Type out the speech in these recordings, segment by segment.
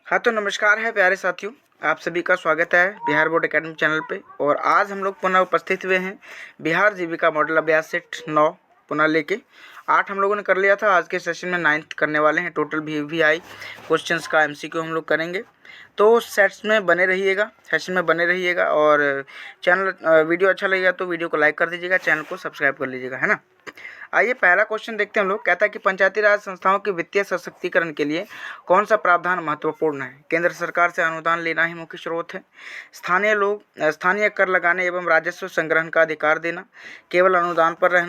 हाँ तो नमस्कार है प्यारे साथियों, आप सभी का स्वागत है बिहार बोर्ड एकेडमी चैनल पे। और आज हम लोग पुनः उपस्थित हुए हैं बिहार जीविका मॉडल अभ्यास सेट 9 पुनः लेके 8 हम लोगों ने कर लिया था। आज के सेशन में 9th करने वाले हैं। टोटल VVI क्वेश्चंस का MCQ हम लोग करेंगे, तो सेशन में बने रहिएगा। और चैनल वीडियो अच्छा लगेगा तो वीडियो को लाइक कर दीजिएगा, चैनल को सब्सक्राइब कर लीजिएगा, है ना। आइए पहला क्वेश्चन देखते हैं हम लोग। कहता है कि पंचायती राज संस्थाओं के वित्तीय सशक्तिकरण के लिए कौन सा प्रावधान महत्वपूर्ण है। केंद्र सरकार से अनुदान लेना ही मुख्य स्रोत है। स्थानीय कर लगाने एवं राजस्व संग्रहण का अधिकार देना, केवल अनुदान पर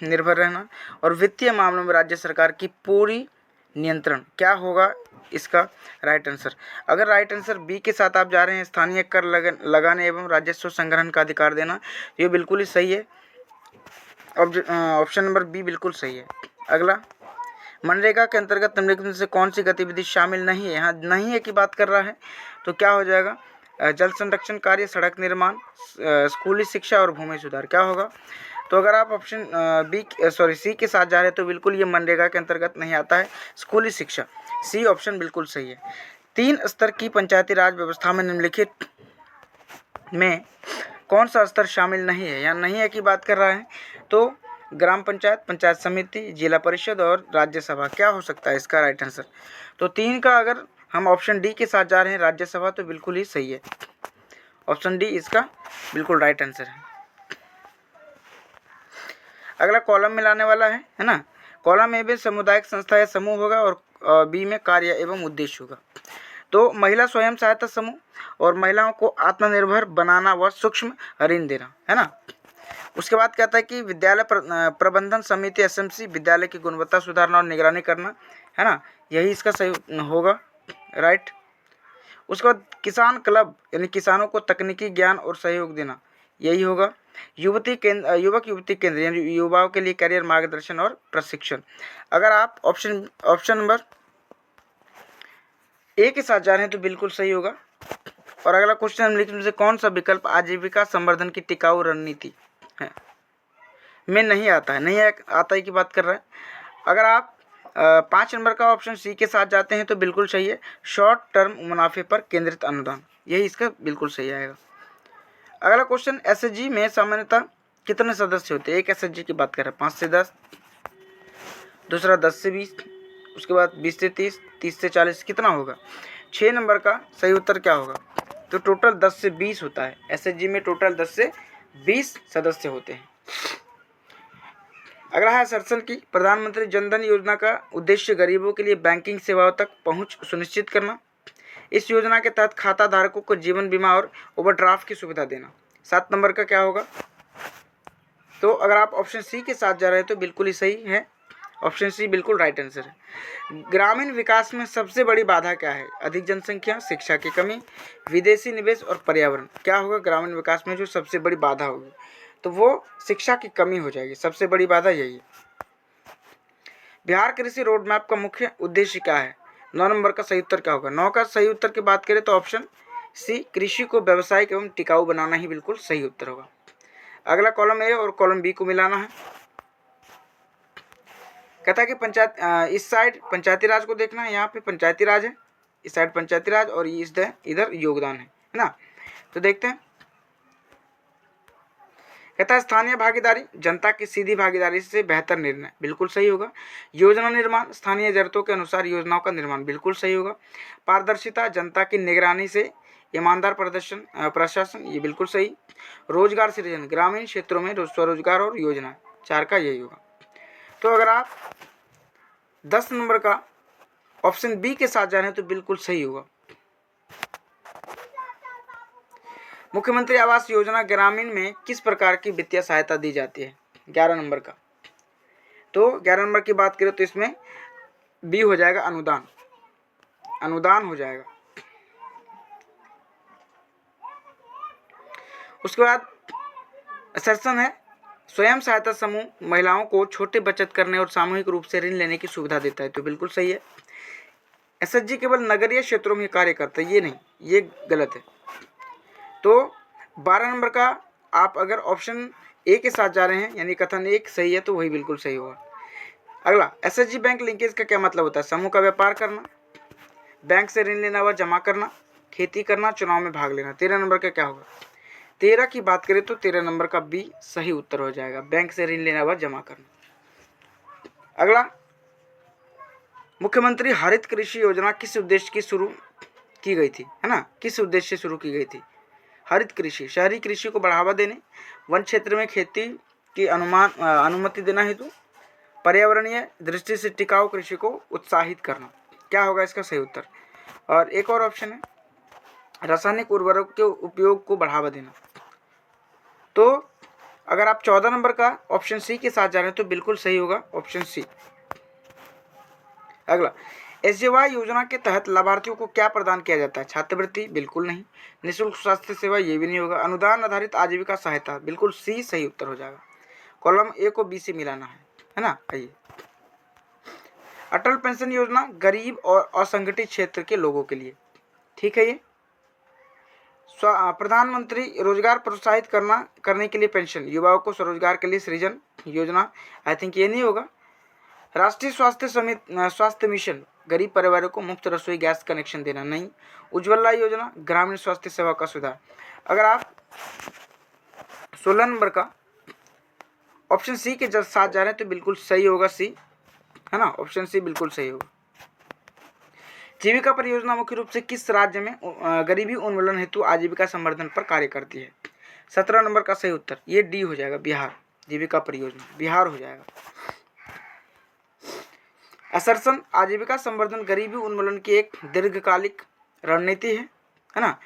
निर्भर रहना और वित्तीय मामलों में राज्य सरकार की पूरी नियंत्रण। क्या होगा इसका राइट आंसर? अगर राइट आंसर बी के साथ आप जा रहे हैं, स्थानीय कर लगाने एवं राजस्व संग्रहण का अधिकार देना, ये बिल्कुल ही सही है। ऑप्शन नंबर बी बिल्कुल सही है। अगला, मनरेगा के अंतर्गत निम्नलिखित में से कौन सी गतिविधि शामिल नहीं है। यहाँ नहीं है की बात कर रहा है, तो क्या हो जाएगा? जल संरक्षण कार्य, सड़क निर्माण, स्कूली शिक्षा और भूमि सुधार। क्या होगा? तो अगर आप ऑप्शन सी के साथ जा रहे हैं तो बिल्कुल ये मनरेगा के अंतर्गत नहीं आता है, स्कूली शिक्षा। सी ऑप्शन बिल्कुल सही है। 3 स्तर की पंचायती राज व्यवस्था में निम्नलिखित में कौन सा स्तर शामिल नहीं है। या नहीं है की बात कर रहा है, तो ग्राम पंचायत, पंचायत समिति, जिला परिषद और राज्यसभा। क्या हो सकता है इसका राइट आंसर? तो 3 का अगर हम ऑप्शन डी के साथ जा रहे हैं, राज्यसभा, तो बिल्कुल ही सही है। ऑप्शन डी इसका बिल्कुल राइट आंसर है। अगला कॉलम मिलाने वाला है ना। कॉलम ए में सामुदायिक संस्था या समूह होगा और बी में कार्य एवं उद्देश्य होगा। तो महिला स्वयं सहायता समूह और महिलाओं को आत्मनिर्भर बनाना व सूक्ष्म ऋण देना, है ना। उसके बाद कहता है कि विद्यालय प्रबंधन समिति SMC, विद्यालय की गुणवत्ता सुधारना और निगरानी करना, है ना। यही इसका सही होगा, राइट। उसके बाद किसान क्लब यानी किसानों को तकनीकी ज्ञान और सहयोग देना, यही होगा। युवक युवती केंद्र यानी युवाओं के लिए करियर मार्गदर्शन और प्रशिक्षण। अगर आप ऑप्शन नंबर ए के साथ जा रहे हैं तो बिल्कुल सही होगा। और अगला क्वेश्चन निम्नलिखित में से कौन सा विकल्प आजीविका संवर्धन की टिकाऊ रणनीति है में नहीं आता है। नहीं आता है की बात कर रहा है। अगर आप 5 नंबर का ऑप्शन सी के साथ जाते हैं तो बिल्कुल सही है, शॉर्ट टर्म मुनाफे पर केंद्रित अनुदान, यही इसका बिल्कुल सही आएगा। अगला क्वेश्चन, SHG में सामान्यतः कितने सदस्य होते हैं। एक SHG की बात कर रहे हैं, 5 से 10, दूसरा 10 से 20, उसके बाद 20 से 30, 30 से 40, कितना होगा? 6 नंबर का सही उत्तर क्या होगा? तो टोटल 10 से 20 होता है। SHG में टोटल 10 से 20 सदस्य होते हैं। अगला है सर्सन की, प्रधानमंत्री जनधन योजना का उद्देश्य गरीबों के लिए बैंकिंग सेवाओं तक पहुंच सुनिश्चित करना। इस योजना के तहत खाता धारकों को जीवन बीमा और ओवरड्राफ्ट की सुविधा देना। 7 नंबर का क्या होगा? तो अगर आप ऑप्शन सी के साथ जा रहे हैं तो बिल्कुल ही सही है, ऑप्शन सी बिल्कुल राइट आंसर है। ग्रामीण विकास में सबसे बड़ी बाधा क्या है? अधिक जनसंख्या, शिक्षा की कमी, विदेशी निवेश और पर्यावरण। क्या होगा ग्रामीण विकास में जो सबसे बड़ी बाधा होगी? तो वो शिक्षा की कमी हो जाएगी, सबसे बड़ी बाधा यही है। बिहार कृषि रोड मैप का मुख्य उद्देश्य क्या है? 9 नंबर का सही उत्तर क्या होगा? 9 का सही उत्तर की बात करें तो ऑप्शन सी, कृषि को व्यावसायिक एवं टिकाऊ बनाना ही बिल्कुल सही उत्तर होगा। अगला कॉलम ए और कॉलम बी को मिलाना है। कहता है कि इस साइड पंचायती राज को देखना है, यहाँ पे पंचायती राज है, इस साइड पंचायती राज और इधर योगदान है ना। तो देखते हैं। कहता है स्थानीय भागीदारी, जनता की सीधी भागीदारी से बेहतर निर्णय, बिल्कुल सही होगा। योजना निर्माण, स्थानीय जरूरतों के अनुसार योजनाओं का निर्माण, बिल्कुल सही होगा। पारदर्शिता, जनता की निगरानी से ईमानदार प्रशासन, ये बिल्कुल सही। रोजगार सृजन, ग्रामीण क्षेत्रों में स्वरोजगार और योजना, 4 का यही होगा। तो अगर आप 10 नंबर का ऑप्शन बी के साथ जा रहे हैं तो बिल्कुल सही होगा। मुख्यमंत्री आवास योजना ग्रामीण में किस प्रकार की वित्तीय सहायता दी जाती है? 11 नंबर का। तो 11 नंबर की बात करें तो इसमें बी हो जाएगा, अनुदान हो जाएगा। उसके बाद असर्सन है, स्वयं सहायता समूह महिलाओं को छोटे बचत करने और सामूहिक रूप से ऋण लेने की सुविधा देता है, तो बिल्कुल सही है। SHG केवल नगरीय क्षेत्रों में कार्य करता है, ये नहीं, ये गलत है। तो 12 नंबर का आप अगर ऑप्शन ए के साथ जा रहे हैं यानी कथन एक सही है तो वही बिल्कुल सही होगा। अगला, SHG बैंक लिंकेज का क्या मतलब होता है? समूह का व्यापार करना, बैंक से ऋण लेना व जमा करना, खेती करना, चुनाव में भाग लेना। 13 नंबर का क्या होगा? 13 की बात करें तो 13 नंबर का बी सही उत्तर हो जाएगा, बैंक से ऋण लेना व जमा करना। अगला, मुख्यमंत्री हरित कृषि योजना किस उद्देश्य की शुरू की गई थी, है ना? किस उद्देश्य से शुरू की गई थी? हरित कृषि, शहरी कृषि को बढ़ावा देने, वन क्षेत्र में खेती की अनुमति देना हेतु, पर्यावरणीय दृष्टि से टिकाऊ कृषि को उत्साहित करना। क्या होगा इसका सही उत्तर? और एक और ऑप्शन है, रासायनिक उर्वरक के उपयोग को बढ़ावा देना। तो अगर आप 14 नंबर का ऑप्शन सी के साथ जा रहे हैं तो बिल्कुल सही होगा ऑप्शन सी। अगला, एसजेवाई योजना के तहत लाभार्थियों को क्या प्रदान किया जाता है? छात्रवृत्ति? बिल्कुल नहीं। निःशुल्क स्वास्थ्य सेवा? ये भी नहीं होगा। अनुदान आधारित आजीविका सहायता? बिल्कुल सी सही उत्तर हो जाएगा। कॉलम ए को बी से मिलाना है ना? आइए, अटल पेंशन योजना गरीब और असंगठित क्षेत्र के लोगों के लिए, ठीक है। ये प्रधानमंत्री रोजगार प्रोत्साहित करने के लिए पेंशन, युवाओं को स्वरोजगार के लिए सृजन योजना, आई थिंक ये नहीं होगा। राष्ट्रीय स्वास्थ्य मिशन, गरीब परिवारों को मुफ्त रसोई गैस कनेक्शन देना, नहीं। उज्ज्वला योजना, ग्रामीण स्वास्थ्य सेवा का सुधार। अगर आप 16 नंबर का ऑप्शन सी के साथ जा रहे हैं तो बिल्कुल सही होगा सी, है ना? ऑप्शन सी बिल्कुल सही होगा। जीविका परियोजना मुख्य रूप से किस राज्य में गरीबी उन्मूलन हेतु आजीविका संवर्धन पर कार्य करती है? 17 नंबर का सही उत्तर ये डी हो जाएगा, बिहार। जीविका परियोजना बिहार हो जाएगा। असरसन, आजीविका संवर्धन गरीबी उन्मूलन की एक दीर्घकालिक रणनीति है ना?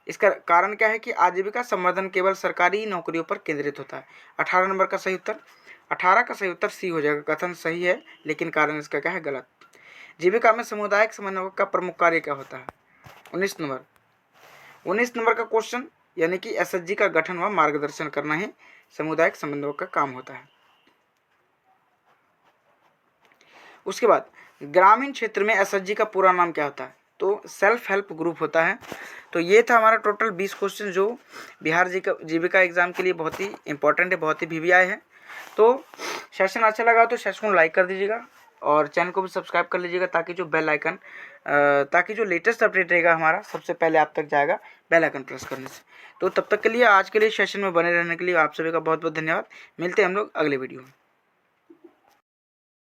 इसका कारण क्या है कि आजीविका संवर्धन केवल सरकारी नौकरियों पर केंद्रित होता है। 18 नंबर का सही उत्तर, 18 का सही उत्तर सी हो जाएगा। कथन सही है लेकिन कारण इसका क्या है? गलत। जीविका में सामुदायिक समन्वयक का प्रमुख कार्य क्या होता है? 19 नंबर का क्वेश्चन, यानी कि एसएचजी का गठन व मार्गदर्शन करना ही सामुदायिक समन्वयक का काम होता है। उसके बाद ग्रामीण क्षेत्र में एसएचजी का पूरा नाम क्या होता है? तो सेल्फ हेल्प ग्रुप होता है। तो ये था हमारा टोटल 20 क्वेश्चन जो बिहार जीविका एग्जाम के लिए बहुत ही इंपॉर्टेंट है, बहुत ही वीवीआई है। तो सेशन अच्छा लगा तो सेशन को लाइक कर दीजिएगा और चैनल को भी सब्सक्राइब कर लीजिएगा ताकि जो बेल आइकन ताकि जो लेटेस्ट अपडेट रहेगा हमारा सबसे पहले आप तक जाएगा बेल आइकन प्रेस करने से। तो तब तक के लिए आज के लिए सेशन में बने रहने के लिए आप सभी का बहुत बहुत धन्यवाद। मिलते हैं हम लोग अगले वीडियो में।